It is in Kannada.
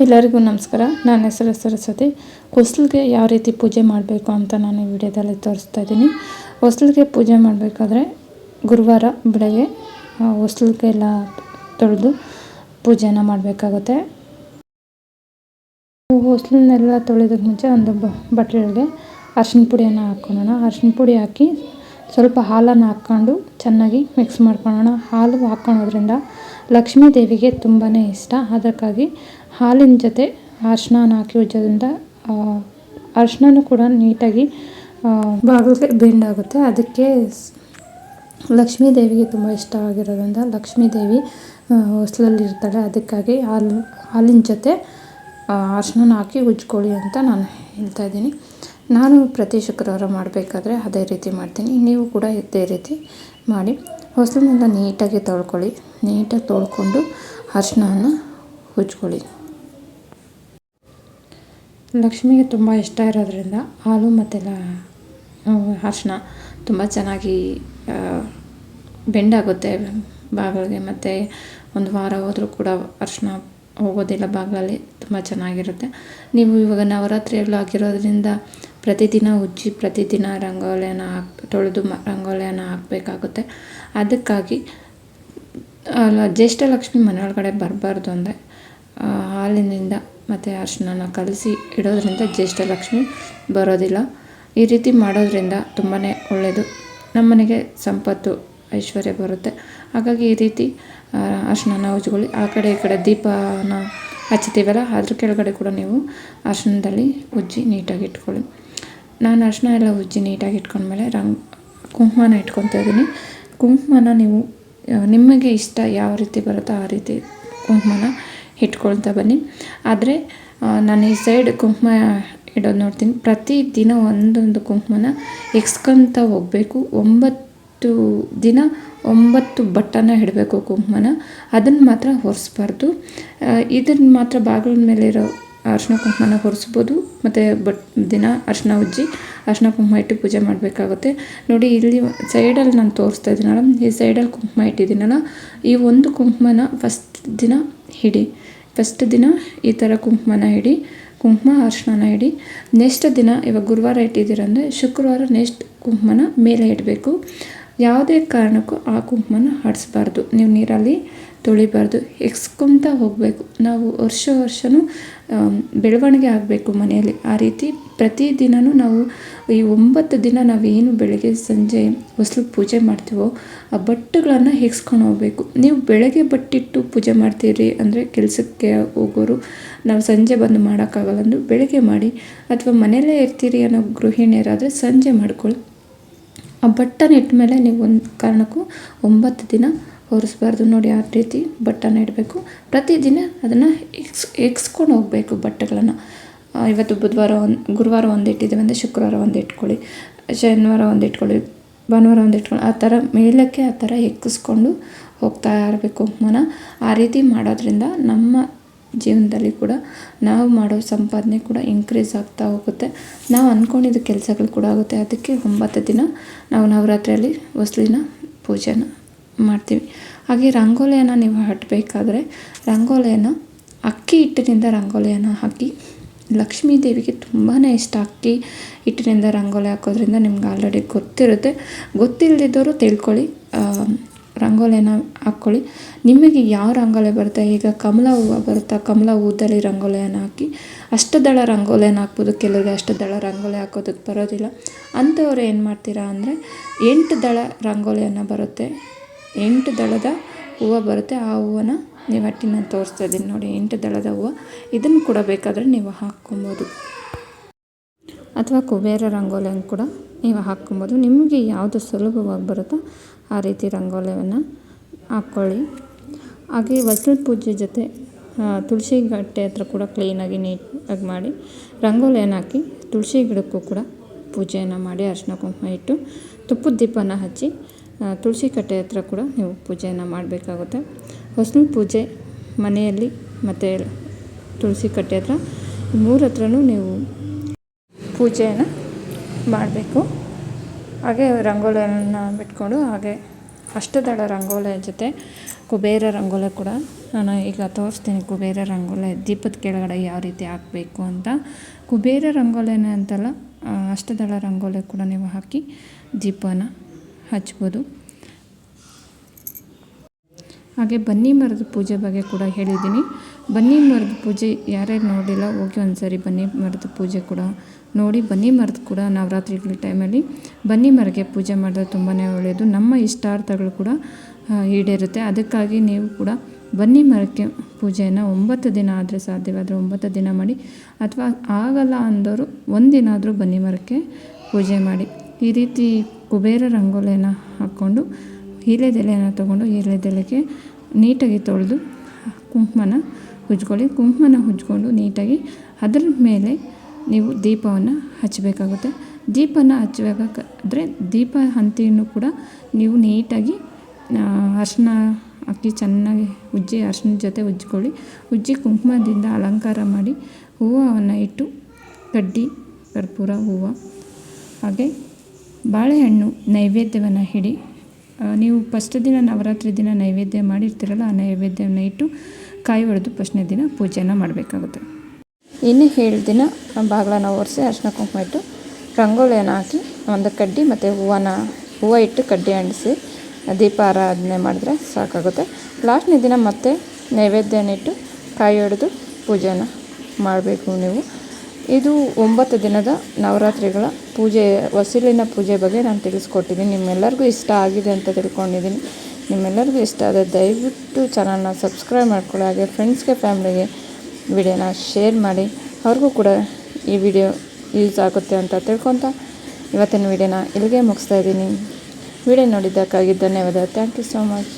ಎಲ್ಲರಿಗೂ ನಮಸ್ಕಾರ. ನನ್ನ ಹೆಸರು ಸರಸ್ವತಿ. ಹೊಸ್ಲಿಗೆ ಯಾವ ರೀತಿ ಪೂಜೆ ಮಾಡಬೇಕು ಅಂತ ನಾನು ಈ ವಿಡಿಯೋದಲ್ಲಿ ತೋರಿಸ್ತಾ ಇದ್ದೀನಿ. ಹೊಸ್ಲಿಗೆ ಪೂಜೆ ಮಾಡಬೇಕಾದ್ರೆ ಗುರುವಾರ ಬೆಳಗ್ಗೆ ಹೊಸ್ಲಿಗೆಲ್ಲ ತೊಳೆದು ಪೂಜೆನ ಮಾಡಬೇಕಾಗುತ್ತೆ. ಹೊಸ್ಲನ್ನೆಲ್ಲ ತೊಳೆಯೋದಕ್ಕೆ ಮುಂಚೆ ಒಂದು ಬಟ್ಟಲಿಗೆ ಅರಿಶಿನ ಪುಡಿಯನ್ನು ಹಾಕ್ಕೊಳ್ಳೋಣ. ಅರಿಶಿನ ಪುಡಿ ಹಾಕಿ ಸ್ವಲ್ಪ ಹಾಲನ್ನು ಹಾಕ್ಕೊಂಡು ಚೆನ್ನಾಗಿ ಮಿಕ್ಸ್ ಮಾಡ್ಕೊಳ್ಳೋಣ. ಹಾಲು ಹಾಕ್ಕೊಳ್ಳೋದ್ರಿಂದ ಲಕ್ಷ್ಮೀ ದೇವಿಗೆ ತುಂಬಾ ಇಷ್ಟ. ಅದಕ್ಕಾಗಿ ಹಾಲಿನ ಜೊತೆ ಅರಿಶಿನ ಹಾಕಿ ಉಜ್ಜೋದ್ರಿಂದ ಅರಿಶಿನೂ ಕೂಡ ನೀಟಾಗಿ ಬಾಗಿಲಿಗೆ ಬೆಂಡ್ ಆಗುತ್ತೆ. ಅದಕ್ಕೆ ಲಕ್ಷ್ಮೀ ದೇವಿಗೆ ತುಂಬ ಇಷ್ಟವಾಗಿರೋದ್ರಿಂದ ಲಕ್ಷ್ಮೀ ದೇವಿ ಹೊಸ್ಲಲ್ಲಿ ಇರ್ತಾಳೆ. ಅದಕ್ಕಾಗಿ ಹಾಲಿನ ಜೊತೆ ಅರಿಶಿನ ಹಾಕಿ ಉಜ್ಕೊಳ್ಳಿ ಅಂತ ನಾನು ಹೇಳ್ತಾ ಇದ್ದೀನಿ. ನಾನು ಪ್ರತಿ ಶುಕ್ರವಾರ ಮಾಡಬೇಕಾದ್ರೆ ಅದೇ ರೀತಿ ಮಾಡ್ತೀನಿ. ನೀವು ಕೂಡ ಇದೇ ರೀತಿ ಮಾಡಿ ಹೊಸ್ಲನ್ನೆಲ್ಲ ನೀಟಾಗಿ ತೊಳ್ಕೊಳ್ಳಿ. ನೀಟಾಗಿ ತೊಳ್ಕೊಂಡು ಅರಿಶಿನವನ್ನು ಉಜ್ಕೊಳ್ಳಿ. ಲಕ್ಷ್ಮಿಗೆ ತುಂಬ ಇಷ್ಟ ಇರೋದ್ರಿಂದ ಹಾಲು ಮತ್ತು ಅರಿಶಿನ ತುಂಬ ಚೆನ್ನಾಗಿ ಬೆಂಡಾಗುತ್ತೆ ಬಾಗಿಲಿಗೆ. ಮತ್ತು ಒಂದು ವಾರ ಹೋದರೂ ಕೂಡ ಅರಿಶಿನ ಹೋಗೋದಿಲ್ಲ ಬಾಗಿಲಲ್ಲಿ, ತುಂಬ ಚೆನ್ನಾಗಿರುತ್ತೆ. ನೀವು ಇವಾಗ ನವರಾತ್ರಿಯಲ್ಲಿ ಆಗಿರೋದ್ರಿಂದ ಪ್ರತಿದಿನ ಉಜ್ಜಿ ಪ್ರತಿದಿನ ರಂಗೋಲಿಯನ್ನು ತೊಳೆದು ರಂಗೋಲಿಯನ್ನು ಹಾಕಬೇಕಾಗುತ್ತೆ. ಅದಕ್ಕಾಗಿ ಜ್ಯೇಷ್ಠ ಲಕ್ಷ್ಮಿ ಮನೆಯೊಳಗಡೆ ಬರಬಾರ್ದು ಅಂದರೆ ಹಾಲಿನಿಂದ ಮತ್ತು ಅರಿಶಿನ ಕಲಸಿ ಇಡೋದ್ರಿಂದ ಜ್ಯೇಷ್ಠ ಲಕ್ಷ್ಮಿ ಬರೋದಿಲ್ಲ. ಈ ರೀತಿ ಮಾಡೋದ್ರಿಂದ ತುಂಬಾ ಒಳ್ಳೆಯದು. ನಮ್ಮನೆಗೆ ಸಂಪತ್ತು ಐಶ್ವರ್ಯ ಬರುತ್ತೆ. ಹಾಗಾಗಿ ಈ ರೀತಿ ಅರಿಶಿನ ಉಜ್ಕೊಳ್ಳಿ. ಆ ಕಡೆ ಈ ಕಡೆ ದೀಪನ ಹಚ್ತೀವಲ್ಲ, ಅದ್ರ ಕೆಳಗಡೆ ಕೂಡ ನೀವು ಅರಿಶಿನದಲ್ಲಿ ಉಜ್ಜಿ ನೀಟಾಗಿ ಇಟ್ಕೊಳ್ಳಿ. ನಾನು ಅರಿಶಿನ ಎಲ್ಲ ಉಜ್ಜಿ ನೀಟಾಗಿ ಇಟ್ಕೊಂಡ್ಮೇಲೆ ಕುಂಕುಮನ ಇಟ್ಕೊತಾ ಇದ್ದೀನಿ. ಕುಂಕುಮನ ನೀವು ನಿಮಗೆ ಇಷ್ಟ ಯಾವ ರೀತಿ ಬರುತ್ತೋ ಆ ರೀತಿ ಕುಂಕುಮನ ಇಟ್ಕೊಳ್ತಾ ಬನ್ನಿ. ಆದರೆ ನಾನು ಈ ಸೈಡ್ ಕುಂಕುಮ ಇಡೋದು ನೋಡ್ತೀನಿ. ಪ್ರತಿದಿನ ಒಂದೊಂದು ಕುಂಕುಮನ ಎಕ್ಸ್ಕೊತ ಹೋಗಬೇಕು. 9 ದಿನ 9 ಬಟ್ಟನ ಇಡಬೇಕು ಕುಂಕುಮನ. ಅದನ್ನು ಮಾತ್ರ ಹೊರಿಸ್ಬಾರ್ದು. ಇದನ್ನು ಮಾತ್ರ ಬಾಗಿಲ ಮೇಲಿರೋ ಅರಿಶಿನ ಕುಂಕುಮನ ಹೊರಿಸ್ಬೋದು. ಮತ್ತು ದಿನ ಅರಿಶಿನ ಉಜ್ಜಿ ಅರಿಶಿನ ಕುಂಕುಮ ಇಟ್ಟು ಪೂಜೆ ಮಾಡಬೇಕಾಗುತ್ತೆ. ನೋಡಿ, ಇಲ್ಲಿ ಸೈಡಲ್ಲಿ ನಾನು ತೋರಿಸ್ತಾ ಇದ್ದೀನಲ್ಲ, ಈ ಸೈಡಲ್ಲಿ ಕುಂಕುಮ ಇಟ್ಟಿದ್ದೀನಲ್ಲ, ಈ ಒಂದು ಕುಂಕುಮನ ಫಸ್ಟ್ ದಿನ ಹಿಡಿ. ಫಸ್ಟ್ ದಿನ ಈ ಥರ ಕುಂಕುಮನ ಹಿಡಿ, ಕುಂಕುಮ ಅರಿಶಿನ ಹಿಡಿ. ನೆಕ್ಸ್ಟ್ ದಿನ ಇವಾಗ ಗುರುವಾರ ಇಟ್ಟಿದ್ದೀರಂದರೆ ಶುಕ್ರವಾರ ನೆಕ್ಸ್ಟ್ ಕುಂಕುಮನ ಮೇಲೆ ಇಡಬೇಕು. ಯಾವುದೇ ಕಾರಣಕ್ಕೂ ಆ ಕುಂಕುಮನ ಆಡಿಸ್ಬಾರ್ದು. ನೀವು ನೀರಲ್ಲಿ ತೊಳಿಬಾರ್ದು, ಎಕ್ಸ್ಕೊತ ಹೋಗಬೇಕು. ನಾವು ವರ್ಷವೂ ಬೆಳವಣಿಗೆ ಆಗಬೇಕು ಮನೆಯಲ್ಲಿ. ಆ ರೀತಿ ಪ್ರತಿದಿನವೂ ನಾವು ಈ 9 ದಿನ ನಾವೇನು ಬೆಳಗ್ಗೆ ಸಂಜೆ ಹೊಸ್ಲಿಗೆ ಪೂಜೆ ಮಾಡ್ತೀವೋ ಆ ಬಟ್ಟುಗಳನ್ನು ಎಕ್ಸ್ಕೊಂಡು ಹೋಗಬೇಕು. ನೀವು ಬೆಳಗ್ಗೆ ಬಟ್ಟಿಟ್ಟು ಪೂಜೆ ಮಾಡ್ತೀರಿ ಅಂದರೆ ಕೆಲಸಕ್ಕೆ ಹೋಗೋರು ನಾವು ಸಂಜೆ ಬಂದು ಮಾಡೋಕ್ಕಾಗಲ್ಲ ಅಂದರೂ ಬೆಳಗ್ಗೆ ಮಾಡಿ, ಅಥವಾ ಮನೆಯಲ್ಲೇ ಇರ್ತೀರಿ ಅನ್ನೋ ಗೃಹಿಣಿಯರಾದರೆ ಸಂಜೆ ಮಾಡ್ಕೊಳ್ಳಿ. ಆ ಬಟ್ಟನ ಇಟ್ಟ ಮೇಲೆ ನೀವು ಒಂದು ಕಾರಣಕ್ಕೂ 9 ದಿನ ಒರೆಸ್ಬಾರ್ದು. ನೋಡಿ, ಆ ರೀತಿ ಬಟ್ಟನ ಇಡಬೇಕು. ಪ್ರತಿದಿನ ಅದನ್ನು ಎಕ್ಸ್ಕೊಂಡು ಹೋಗಬೇಕು ಬಟ್ಟೆಗಳನ್ನು. ಇವತ್ತು ಗುರುವಾರ ಒಂದು ಇಟ್ಟಿದ್ದೀವಿ ಅಂದರೆ ಶುಕ್ರವಾರ ಒಂದು ಇಟ್ಕೊಳ್ಳಿ, ಶನಿವಾರ ಒಂದು ಇಟ್ಕೊಳ್ಳಿ, ಭಾನುವಾರ ಒಂದು ಇಟ್ಕೊಳ್ಳಿ. ಆ ಥರ ಮೇಲಕ್ಕೆ ಆ ಥರ ಎಕ್ಕಿಸ್ಕೊಂಡು ಹೋಗ್ತಾ ಇರಬೇಕು ಕುಂಕುಮನ. ಆ ರೀತಿ ಮಾಡೋದ್ರಿಂದ ನಮ್ಮ ಜೀವನದಲ್ಲಿ ಕೂಡ ನಾವು ಮಾಡೋ ಸಂಪಾದನೆ ಕೂಡ ಇನ್ಕ್ರೀಸ್ ಆಗ್ತಾ ಹೋಗುತ್ತೆ. ನಾವು ಅಂದ್ಕೊಂಡಿದ್ದ ಕೆಲಸಗಳು ಕೂಡ ಆಗುತ್ತೆ. ಅದಕ್ಕೆ 9 ದಿನ ನಾವು ನವರಾತ್ರಿಯಲ್ಲಿ ಹೊಸ್ಲಿನ ಪೂಜೆನ ಮಾಡ್ತೀವಿ. ಹಾಗೆ ರಂಗೋಲಿಯನ್ನು ನೀವು ಹಟ್ಟಬೇಕಾದ್ರೆ ರಂಗೋಲಿಯನ್ನು ಅಕ್ಕಿ ಹಿಟ್ಟಿನಿಂದ ರಂಗೋಲಿಯನ್ನು ಹಾಕಿ. ಲಕ್ಷ್ಮೀ ದೇವಿಗೆ ತುಂಬಾ ಇಷ್ಟ ಅಕ್ಕಿ ಹಿಟ್ಟಿನಿಂದ ರಂಗೋಲಿ ಹಾಕೋದ್ರಿಂದ. ನಿಮ್ಗೆ ಆಲ್ರೆಡಿ ಗೊತ್ತಿರುತ್ತೆ. ಗೊತ್ತಿಲ್ಲದಿದ್ದವರು ತಿಳ್ಕೊಳ್ಳಿ, ರಂಗೋಲಿಯನ್ನು ಹಾಕ್ಕೊಳ್ಳಿ. ನಿಮಗೆ ಯಾವ ರಂಗೋಲಿ ಬರುತ್ತೆ, ಈಗ ಕಮಲ ಹೂವು ಬರುತ್ತಾ, ಕಮಲ ಹೂದಲ್ಲಿ ರಂಗೋಲಿಯನ್ನು ಹಾಕಿ. ಅಷ್ಟದಳ ರಂಗೋಲಿಯನ್ನು ಹಾಕ್ಬೋದು. ಕೆಲವರಿಗೆ ಅಷ್ಟದಳ ರಂಗೋಲಿ ಹಾಕೋದಕ್ಕೆ ಬರೋದಿಲ್ಲ. ಅಂಥವ್ರು ಏನು ಮಾಡ್ತೀರಾ ಅಂದರೆ 8 ದಳ ರಂಗೋಲಿಯನ್ನು ಬರುತ್ತೆ, 8 ದಳದ ಹೂವು ಬರುತ್ತೆ. ಆ ಹೂವನ್ನು ನೀವು ಹಟ್ಟಿ ನಾನು ತೋರಿಸ್ತಾ ಇದ್ದೀನಿ ನೋಡಿ, 8 ದಳದ ಹೂವು. ಇದನ್ನು ಕೂಡ ಬೇಕಾದರೆ ನೀವು ಹಾಕ್ಕೊಬೋದು. ಅಥವಾ ಕುಬೇರ ರಂಗೋಲಿಯನ್ನು ಕೂಡ ನೀವು ಹಾಕ್ಕೊಬೋದು. ನಿಮಗೆ ಯಾವುದು ಸುಲಭವಾಗಿ ಬರುತ್ತೋ ಆ ರೀತಿ ರಂಗೋಲಿಯನ್ನು ಹಾಕ್ಕೊಳ್ಳಿ. ಹಾಗೆ ಹೊಸ್ಲ ಪೂಜೆ ಜೊತೆ ತುಳಸಿ ಕಟ್ಟೆ ಹತ್ರ ಕೂಡ ಕ್ಲೀನಾಗಿ ನೀಟಾಗಿ ಮಾಡಿ ರಂಗೋಲಿಯನ್ನು ಹಾಕಿ ತುಳಸಿ ಗಿಡಕ್ಕೂ ಕೂಡ ಪೂಜೆಯನ್ನು ಮಾಡಿ ಅರಿಶಿನ ಕುಂಕುಮ ಇಟ್ಟು ತುಪ್ಪದ ದೀಪನ ಹಚ್ಚಿ ತುಳಸಿ ಕಟ್ಟೆ ಹತ್ರ ಕೂಡ ನೀವು ಪೂಜೆಯನ್ನು ಮಾಡಬೇಕಾಗುತ್ತೆ. ಹೊಸ್ಲ ಪೂಜೆ ಮನೆಯಲ್ಲಿ ಮತ್ತು ತುಳಸಿ ಕಟ್ಟೆ ಹತ್ರ 3 ಹತ್ರನೂ ನೀವು ಪೂಜೆಯನ್ನು ಮಾಡಬೇಕು. ಹಾಗೆ ರಂಗೋಲಿಯನ್ನು ಬಿಟ್ಕೊಂಡು ಹಾಗೆ ಅಷ್ಟದಳ ರಂಗೋಲೆ ಜೊತೆ ಕುಬೇರ ರಂಗೋಲೆ ಕೂಡ ನಾನು ಈಗ ತೋರಿಸ್ತೀನಿ. ಕುಬೇರ ರಂಗೋಲೆ ದೀಪದ ಕೆಳಗಡೆ ಯಾವ ರೀತಿ ಹಾಕಬೇಕು ಅಂತ. ಕುಬೇರ ರಂಗೋಲೆನೇ ಅಂತಲ್ಲ, ಅಷ್ಟದಳ ರಂಗೋಲೆ ಕೂಡ ನೀವು ಹಾಕಿ ದೀಪನ ಹಚ್ಬೋದು. ಹಾಗೆ ಬನ್ನಿ ಮರದ ಪೂಜೆ ಬಗ್ಗೆ ಕೂಡ ಹೇಳಿದ್ದೀನಿ. ಬನ್ನಿ ಮರದ ಪೂಜೆ ಯಾರ್ಯಾರು ನೋಡಿಲ್ಲ ಹೋಗಿ ಒಂದ್ಸರಿ ಬನ್ನಿ ಮರದ ಪೂಜೆ ಕೂಡ ನೋಡಿ. ಬನ್ನಿ ಮರದ ಕೂಡ ನವರಾತ್ರಿಗಳ ಟೈಮಲ್ಲಿ ಬನ್ನಿ ಮರಕ್ಕೆ ಪೂಜೆ ಮಾಡಿದ್ರೆ ತುಂಬಾ ಒಳ್ಳೆಯದು. ನಮ್ಮ ಇಷ್ಟಾರ್ಥಗಳು ಕೂಡ ಈಡೇರುತ್ತೆ. ಅದಕ್ಕಾಗಿ ನೀವು ಕೂಡ ಬನ್ನಿ ಮರಕ್ಕೆ ಪೂಜೆಯನ್ನು 9 ದಿನ ಆದರೆ ಸಾಧ್ಯವಾದರೆ 9 ದಿನ ಮಾಡಿ, ಅಥವಾ ಆಗಲ್ಲ ಅಂದವರು ಒಂದಿನ ಆದರೂ ಬನ್ನಿ ಮರಕ್ಕೆ ಪೂಜೆ ಮಾಡಿ. ಈ ರೀತಿ ಕುಬೇರ ರಂಗೋಲಿನ ಹಾಕ್ಕೊಂಡು ವೀಳ್ಯದೆಲೆಯನ್ನು ತೊಗೊಂಡು ವೀಳ್ಯದೆಲೆಗೆ ನೀಟಾಗಿ ತೊಳೆದು ಕುಂಕುಮನ ಉಜ್ಕೊಳ್ಳಿ. ಕುಂಕುಮನ ಉಜ್ಕೊಂಡು ನೀಟಾಗಿ ಅದರ ಮೇಲೆ ನೀವು ದೀಪವನ್ನು ಹಚ್ಚಬೇಕಾಗುತ್ತೆ. ದೀಪನ ಹಚ್ಚಬೇಕಾದ್ರೆ ದೀಪ ಹಂತಿಯನ್ನು ಕೂಡ ನೀವು ನೀಟಾಗಿ ಅರಿಶಿನ ಹಾಕಿ ಚೆನ್ನಾಗಿ ಉಜ್ಜಿ ಅರಿಶಿನದ ಜೊತೆ ಉಜ್ಕೊಳ್ಳಿ. ಉಜ್ಜಿ ಕುಂಕುಮದಿಂದ ಅಲಂಕಾರ ಮಾಡಿ ಹೂವನ್ನು ಇಟ್ಟು ಕಡ್ಡಿ, ಕರ್ಪೂರ, ಹೂವು ಹಾಗೆ ಬಾಳೆಹಣ್ಣು ನೈವೇದ್ಯವನ್ನು ಇಡಿ. ನೀವು ಫಸ್ಟ್ ದಿನ ನವರಾತ್ರಿ ದಿನ ನೈವೇದ್ಯ ಮಾಡಿರ್ತೀರಲ್ಲ, ಆ ನೈವೇದ್ಯವನ್ನು ಇಟ್ಟು ಕಾಯಿ ಹೊಡೆದು ಫಸ್ಟ್ನೇ ದಿನ ಪೂಜೆಯನ್ನು ಮಾಡಬೇಕಾಗುತ್ತೆ. ಇನ್ನು 7 ದಿನ ಬಾಗಿಲನ್ನು ಒರೆಸಿ ಅರಿಶಿನ ಕುಂಕುಮ ಇಟ್ಟು ರಂಗೋಲಿಯನ್ನು ಹಾಕಿ ಒಂದು ಕಡ್ಡಿ ಮತ್ತು ಹೂವು ಇಟ್ಟು ಕಡ್ಡಿ ಅಂಟಿಸಿ ದೀಪ ಆರಾಧನೆ ಮಾಡಿದ್ರೆ ಸಾಕಾಗುತ್ತೆ. ಲಾಸ್ಟ್ನೇ ದಿನ ಮತ್ತೆ ನೈವೇದ್ಯನ ಇಟ್ಟು ಕಾಯಿ ಹೊಡೆದು ಪೂಜೆಯನ್ನು ಮಾಡಬೇಕು ನೀವು. ಇದು 9 ದಿನದ ನವರಾತ್ರಿಗಳ ಪೂಜೆ, ಹೊಸಲಿನ ಪೂಜೆ ಬಗ್ಗೆ ನಾನು ತಿಳಿಸ್ಕೊಟ್ಟಿದ್ದೀನಿ. ನಿಮ್ಮೆಲ್ಲರಿಗೂ ಇಷ್ಟ ಆಗಿದೆ ಅಂತ ತಿಳ್ಕೊಂಡಿದ್ದೀನಿ. ನಿಮ್ಮೆಲ್ಲರಿಗೂ ಇಷ್ಟ ಆದರೆ ದಯವಿಟ್ಟು ಚಾನಲ್ನ ಸಬ್ಸ್ಕ್ರೈಬ್ ಮಾಡ್ಕೊಳ್ಳಿ. ಹಾಗೆ ಫ್ರೆಂಡ್ಸ್ಗೆ, ಫ್ಯಾಮ್ಲಿಗೆ ವಿಡಿಯೋನ ಶೇರ್ ಮಾಡಿ. ಅವ್ರಿಗೂ ಕೂಡ ಈ ವಿಡಿಯೋ ಯೂಸ್ ಆಗುತ್ತೆ ಅಂತ ತಿಳ್ಕೊತ ಇವತ್ತಿನ ವಿಡಿಯೋನ ಇಲ್ಲಿಗೆ ಮುಗಿಸ್ತಾ ಇದ್ದೀನಿ. ವಿಡಿಯೋ ನೋಡಿದ್ದಕ್ಕಾಗಿ ಧನ್ಯವಾದ. Thank you so much.